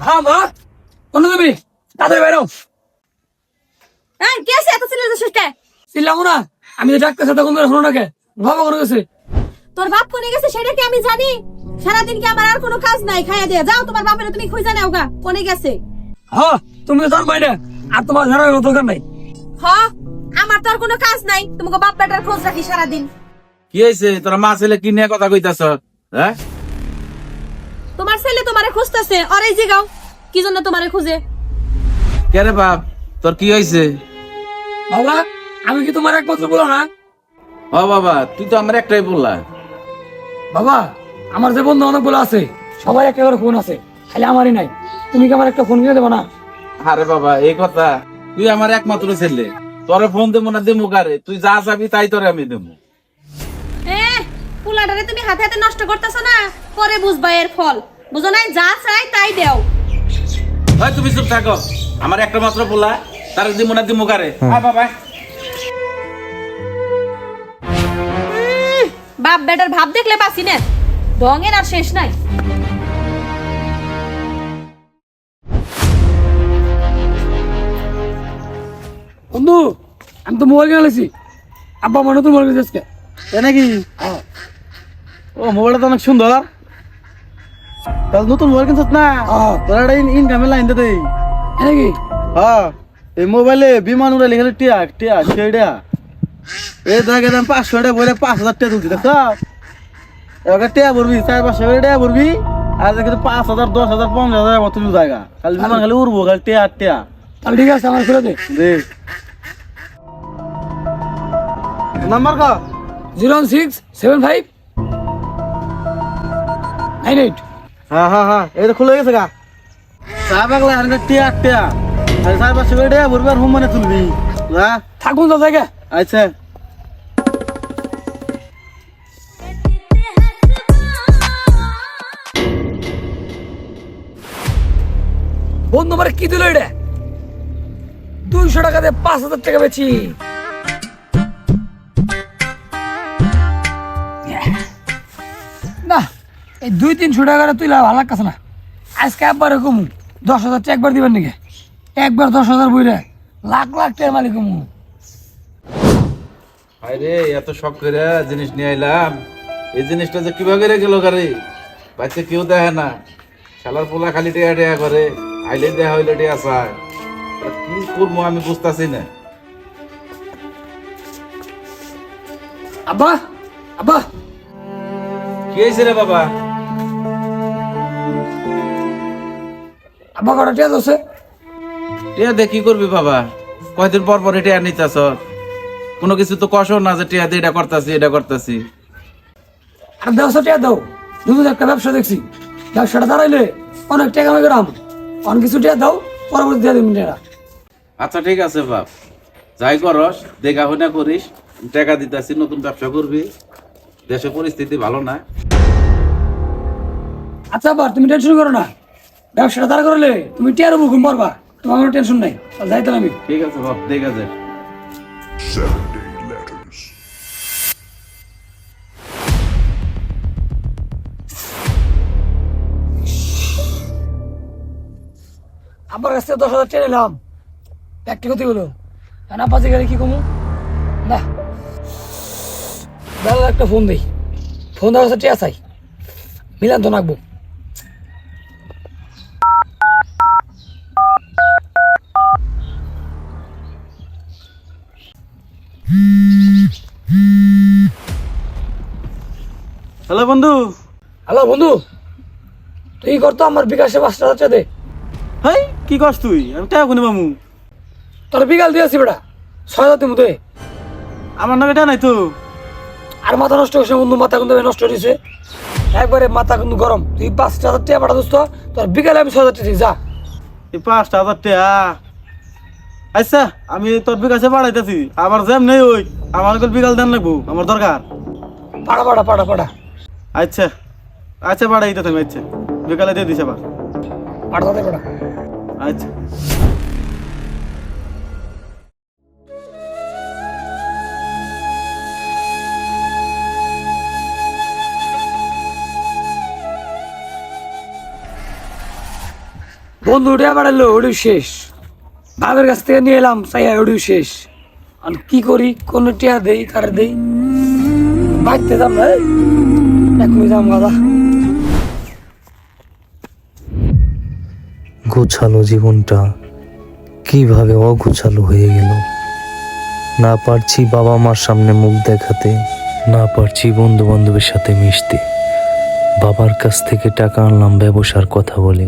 হ্যাঁ মা, কোন তুমি তাদের বেরো। এই কে আছে এত চিল্লাছিস কে? চিল্লাবো না, আমি তো ডাক্তার সাথে কোন শোনো না কে, বাবা কোনো গেছে। তোর বাপ কোনে গেছে সেটা কি আমি জানি? সারাদিন কি আমার আর কোনো কাজ নাই? খাইয়া দিয়ে যাও, তোমার বাপের তুমি খুঁজে নাও গা কোনে গেছে। হ্যাঁ তুমি তো জানবাই না, আর তোমার জানার কোনো দরকার নাই। হ, আমার তো আর কোনো কাজ নাই, তোমাকে বাপ বেটার খোঁজ রাখি সারাদিন। কি হয়েছে তোরা মা ছেলে কি নিয়ে কথা কইতাছ? হ্যাঁ, তোমার ছেলে তোমারে খুঁজতেছে, অরে জিগাও কি জন্য তোমারে খুঁজে? কে রে বাপ, তোর কি হয়েছে? বাবা আমি কি তোমার একমাত্র বলো না? ও বাবা, তুই তো আমার একটাই বললা। বাবা আমার যে বন্ধু অনেকগুলো আছে, সবাই একটা করে ফোন আছে, খালি আমারই নাই। তুমি কি আমার একটা ফোন কিনে দেবো না? আরে বাবা এই কথা, তুই আমার একমাত্র ছেলে, তোরে ফোন দেবো না দেবো কারে? তুই যা চাবি তাই তোরে আমি দেবো। পুলাটারে তুমি হাতে হাতে নষ্ট করতেছো না, পরে বুঝবা এর ফল। বুঝো নাই, যা চাই তাই দেও। হয় তুমি চুপ থাকো, আমার একটা মাত্র বলা, তার দিবো না দিবো কারে? বাবা বাপ বেটার ভাব দেখলে পাসি না, ঢঙের আর শেষ নাই। বন্ধু আমি তো মোবাইল কিনে লেছি, আব্বা মনে তো মোবাইল কিনেছে আজকে। তাই নাকি? ও মোবাইলটা তো অনেক সুন্দর। তাহলে নতুন মোবাইল কিনছিস না? তোরা একটা ইনকামের লাইন দে দেই। নাকি হ্যাঁ, এই মোবাইলে বিমান উড়ে লিখে টিয়া টিয়া সেটা এই দেখে দাম 500 টাকা বলে 5000 টাকা তুলছি। দেখছ এবার টিয়া ভরবি, 4-500 টাকা ভরবি, আর দেখে 5000 10,000 15,000 তুলি জায়গা খালি বিমান খালি উড়বো খালি টিয়া টিয়া। তাহলে ঠিক আছে, আমার খুলে দে। দে নাম্বার কা 067598। হ্যাঁ হ্যাঁ হ্যাঁ, এই তো খুলে গেছে গা। চা পাগলা আর টিয়া টিয়া আর 4-500 টাকা ভরবি আর হুম মানে তুলবি। হ্যাঁ থাকুন তো জায়গা। আচ্ছা বন্ধু আমার কি দিল এটা? 200 টাকা দিয়ে 5,000 টাকা বেচি। না এই 200-300 টাকা তুই ভালো লাগতেছে না। আজকে একবারে কমু 10,000 টাকা একবার দিবেন নাকি? একবার 10,000 বইরে লাখ লাখ টাকার মালিক কমু। আরে এত শখ করে জিনিস নিয়ে আইলাম, এই জিনিসটা যে কিভাবে রে গেল গাড়ি বাচ্চা কেউ দেখে না, শালার পোলা খালি টেয়া টেয়া করে, আইলে দেখা হইলে টেয়া চায়। কি করবো আমি বুঝতেছি না। আব্বা আব্বা কি হয়েছে রে বাবা? আব্বা কটা টিয়া আছে? টেয়া দিয়ে কি করবি বাবা? কয়দিন পর পর টেয়া নিতেছ, কোনো কিছু তো কষো না যে টেয়া দিয়ে এটা করতেছি এটা করতেছি। আর 100 টাকা দাও, নতুন একটা ব্যবসা দেখছি, ব্যবসাটা দাঁড়াইলে অনেক টাকা আমি গ্রাম, অনেক কিছু টাকা দাও, পরবর্তী দিয়ে দেবেন টাকা। আচ্ছা ঠিক আছে বাপ, যাই করস দেখা হইনা করিস, টাকা দিতেছি, নতুন ব্যবসা করবি, দেশের পরিস্থিতি ভালো না। আচ্ছা আবার তুমি টেনশন করো না, ব্যবসাটা দাঁড় করলে তুমি টিয়ার মুখ মারবা, তোমার কোনো টেনশন নাই। যাইতে আমি। ঠিক আছে বাপ, ঠিক আছে। 70 letters. আব্বার কাছ থেকে 10,000 টাকা নিলাম, একটা ক্ষতি হলো, না পাঁচে গেলে কি কমু না। দাদা একটা ফোন দিই, ফোন দেওয়ার কাছে টিয়া চাই, মিলান তো নাকবো। হ্যালো বন্ধু। হ্যালো বন্ধু, তুই করতো আমার বিকাশে 5,000 টাকা দে। হেই কি করছ তুই? আমি টাকা কোনে মামু? তোর বিকাল দিয়েছি বেটা, 6,000 মতো। আমার নামে টাকা নাই তো। আর মাথা নষ্ট হয়েছে বন্ধু, মাথা কিন্তু নষ্ট হয়েছে একবারে, মাথা কিন্তু গরম। তুই 5,000 টাকা পাঠা দোস্ত, তোর বিকালে আমি 6,000 টাকা দিই, যা। এই 5,000 টাকা আচ্ছা আমি তোর বিকাশে পাঠাইতেছি। আমার জ্যাম নেই, ওই আমার বিকাল দেন লাগবো, আমার দরকার। পাড়া পাড়া পাড়া পাড়া আচ্ছা আচ্ছা পাঠাইতে তুমি। আচ্ছা বিকালে দিয়ে দিছে আবার। পাড়া তাতে পাড়া। আচ্ছা বন্ধু উঠে বাড়ালো ওটিও শেষ, বাপের কাছ থেকে নিয়ে এলাম চাইয়া ওটিও শেষ। আর কি করি, কোন টিয়া দেই কারে দেই, বাইতে যাম না এখনই যাম গাদা। গোছালো জীবনটা কিভাবে অগোছালো হয়ে গেল। না পারছি বাবা মার সামনে মুখ দেখাতে, না পারছি বন্ধু বান্ধবের সাথে মিশতে। বাবার কাছ থেকে টাকা আনলাম ব্যবসার কথা বলে,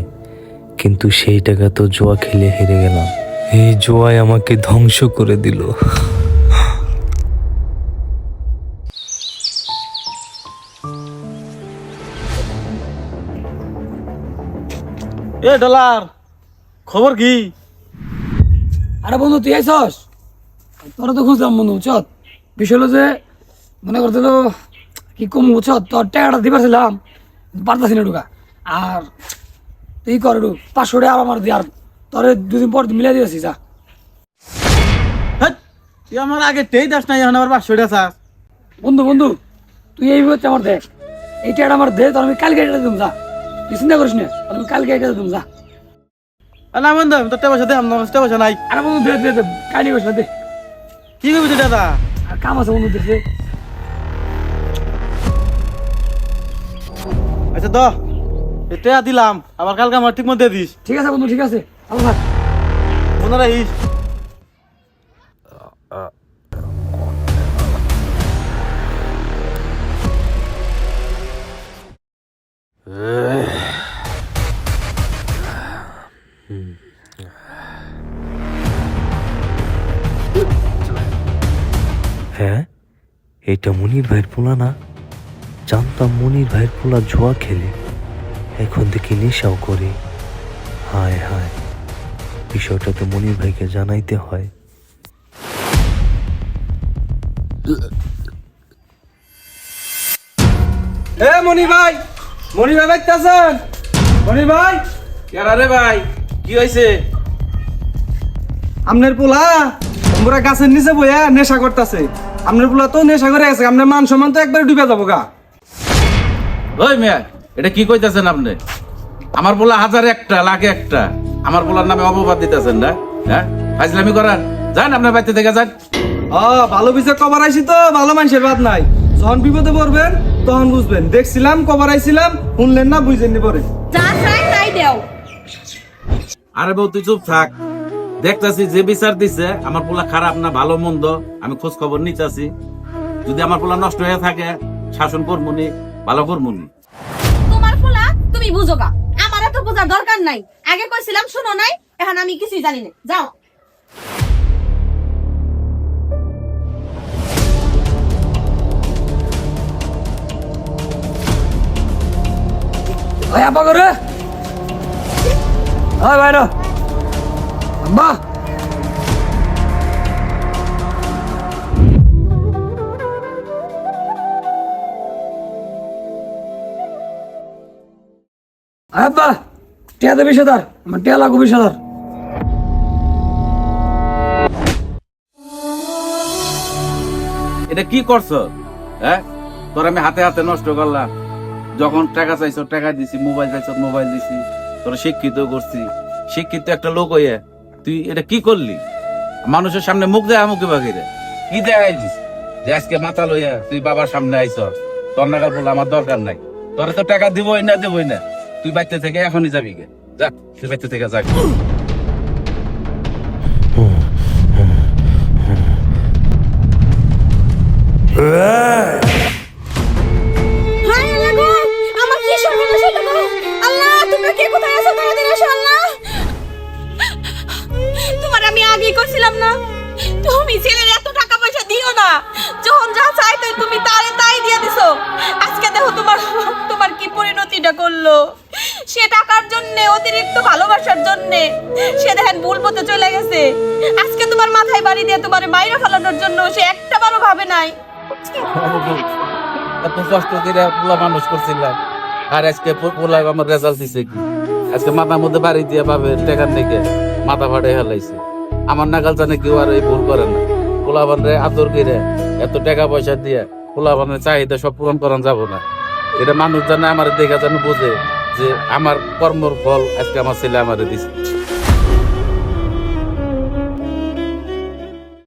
কিন্তু সেই টাকা তো জুয়া খেলে হেরে গেলাম। এই জুয়ায় আমাকে ধ্বংস করে দিল। এ ডলার, খবর কি? আরে বন্ধু তুই আইসস, তোরা তো খুঁজলাম বন্ধু চত। বিষয় হলো যে মনে করছিল কি কম চত, তোর টাকাটা দিবারছিলাম পারতাছি না ঢুকা। আর তুই কর একটু 500 টাকা আমার দিয়ে, আর তোরে 2 দিন পর মিলাই দিয়েছি যা। হেৎ, তুই আমার আগে টেই দাস নাই, এখন আবার 500 টাকা চাস। বন্ধু বন্ধু তুই এই হচ্ছে আমার দেখ, এই টাকাটা আমার দে, তোর আমি কালকে এটা দিম যা, তুই চিন্তা করিস না, তোর আমি কালকে এটা দিম যা। না বন্ধু, আমি তোর টাকা পয়সা দে, আমার টাকা পয়সা নাই। আরে বন্ধু দে দে দে, কাহিনি করিস না দে, কি করবি তুই দাদা? আর কাম আছে বন্ধু দেখে। আচ্ছা দ, এই টাকা দিলাম, আবার কালকে আমার ঠিক মতো দিয়ে দিস। ঠিক আছে বন্ধু ঠিক আছে, আল্লাহ। মনে রাখিস। হ্যাঁ, এটা মনির ভাইয়ের পোলা না? জানতাম মনির ভাইয়ের পোলা জুয়া খেলে, এখন দেখি নেশাও করে। হায় হায়, বিষয়টা তো মনির ভাইকে জানাইতে হয়। এ মনি ভাই, মনি ভাই বাইতেছেন? মনি ভাই, রে ভাই, কি হয়েছে? আমনের পোলা আমরা গাছের নিচে বইয়া নেশা করতেছে। আমনের পোলা তো নেশা করে গেছে, আমনের মান সম্মান তো একবারে ডুবে যাবো গা। ওই মেয়া, এটা কি কইতাছেন আপনি? আমার বলা 1000 একটা, লাখে একটা, আমার বলার নামে অপবাদ দিতেছেন না? হ্যাঁ, ফাজলামি করার, যান আপনার বাড়িতে থেকে যান। ভালো বিষয় কবার আইসি তো ভালো মানুষের বাদ নাই। যখন বিপদে পড়বেন তখন বুঝবেন। দেখছিলাম কবার আইছিলাম, শুনলেন না, বুঝলেন পরে। যা চাই তাই দেও। আরে বউ তুই চুপ থাক, দেখতাছি যে বিচার দিছে আমার পোলা খারাপ না ভালো মন্দ আমি খোঁজ খবর নিতেছি। যদি আমার পোলা নষ্ট হয়ে থাকে শাসন করমুনি, ভালো করমুনি। তোমার ফুলা তুমি বুঝো গা, আমার তো বোঝার দরকার নাই। আগে কইছিলাম শুনো নাই, এখন আমি কিছুই জানি না, যাও। ওই আপা করে ওই বাইরে আম্মা, আব্বা টিয়া দেবে সেদার, আমার টিয়া লাগবে 20,000। এটা কি করছো? হ্যাঁ, তোর আমি হাতে হাতে নষ্ট করলাম। যখন টাকা চাইছো টাকা দিছি, মোবাইল চাইছো মোবাইল দিছি, তোর শিক্ষিত করছি। শিক্ষিত একটা লোক হয়ে তুই এটা কি করলি? মানুষের সামনে মুখ দেয়া মুখে বাকিরে কি দেখাইছিস যে আজকে মাথা লইয়া তুই বাবার সামনে আইছ? তোর নাগাল বলে আমার দরকার নাই, তোর তো টাকা দিবই না দেবই না। তুই বাড়িতে থেকে এখনই যাবি গে, যা তুই বাড়িতে থেকে যা। হায় আল্লাহ গো, আমার কি সর্বনাশ হলো গো। আল্লাহ তোমরা কে কোথায় আছো, তাড়াতাড়ি আসো। আল্লাহ, তোমার আমি আগেই কইছিলাম না তুমি ছেলের এত টাকা পয়সা দিও না। যখন যা চাইতে তুমি তাই দিয়ে দিছো। আজকে দেখো তোমার কি পরিণতিটা করলো। সে টাকার জন্য, অতিরিক্ত ভালোবাসার জন্য সে দেখেন ভুল পথে চলে গেছে। আজকে তোমার মাথায় বাড়ি দিয়ে তোমার মাইরা ফেলানোর জন্য সে একটা বারও ভাবে নাই। এত কষ্ট করে পোলা মানুষ করছিলাম, আর আজকে পোলা আমার রেজাল্ট দিছে কি? আজকে মাথার মধ্যে বাড়ি দিয়ে পাবে টাকার থেকে মাথা ফাটে হেলাইছে। আমার নাগাল জানে কেউ আর এই ভুল করে না। পোলা বানরে আদর করে এত টাকা পয়সা দিয়ে পোলা বানের চাহিদা সব পূরণ করান যাব না। এটা মানুষ জানে, আমার দেখা জানে বোঝে যে আমার কর্মর ফল আজকে আমার ছেলে আমারে দিছে।